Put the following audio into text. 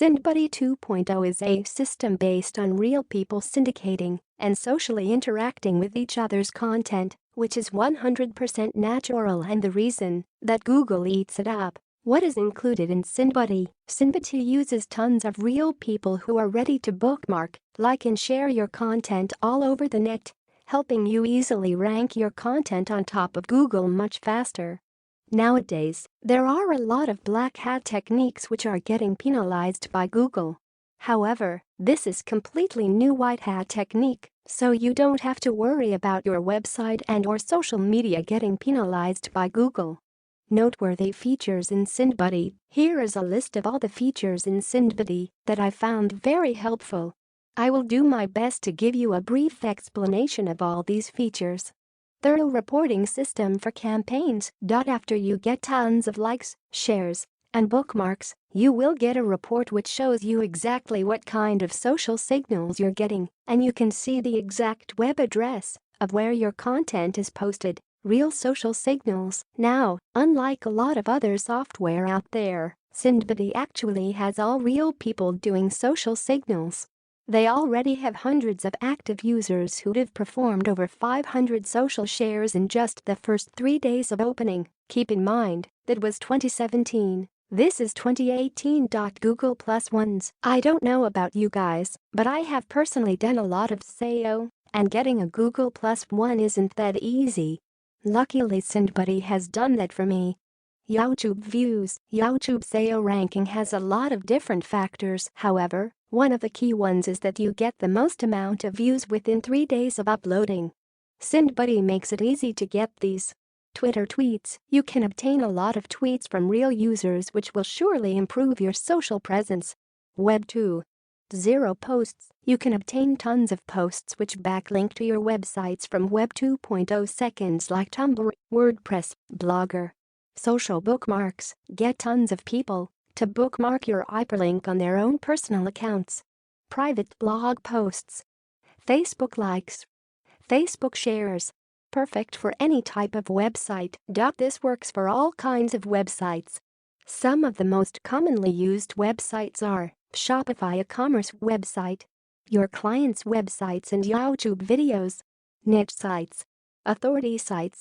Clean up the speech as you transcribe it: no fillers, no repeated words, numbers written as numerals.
SyndBuddy 2.0 is a system based on real people syndicating and socially interacting with each other's content, which is 100% natural and the reason that Google eats it up. What is included in SyndBuddy? SyndBuddy uses tons of real people who are ready to bookmark, like and share your content all over the net, helping you easily rank your content on top of Google much faster. Nowadays, there are a lot of black hat techniques which are getting penalized by Google. However, this is completely new white hat technique, so you don't have to worry about your website and/or social media getting penalized by Google. Noteworthy features in SyndBuddy. Here is a list of all the features in SyndBuddy that I found very helpful. I will do my best to give you a brief explanation of all these features. Thorough reporting system for campaigns. After you get tons of likes, shares, and bookmarks, you will get a report which shows you exactly what kind of social signals you're getting, and you can see the exact web address of where your content is posted. Real social signals. Now, unlike a lot of other software out there, SyndBuddy actually has all real people doing social signals. They already have hundreds of active users who have performed over 500 social shares in just the first 3 days of opening. Keep in mind, that was 2017. This is 2018. Google Plus ones. I don't know about you guys, but I have personally done a lot of SEO, and getting a Google Plus one isn't that easy. Luckily SyndBuddy has done that for me. YouTube views. YouTube SEO ranking has a lot of different factors. However, one of the key ones is that you get the most amount of views within 3 days of uploading. SyndBuddy makes it easy to get these. Twitter tweets. You can obtain a lot of tweets from real users which will surely improve your social presence. Web 2.0 posts. You can obtain tons of posts which backlink to your websites from Web 2.0 seconds like Tumblr, WordPress, Blogger. Social bookmarks. Get tons of people to bookmark your hyperlink on their own personal accounts. Private blog posts. Facebook likes. Facebook shares. Perfect for any type of website. This works for all kinds of websites. Some of the most commonly used websites are Shopify, a commerce website, your client's websites and YouTube videos, niche sites, authority sites,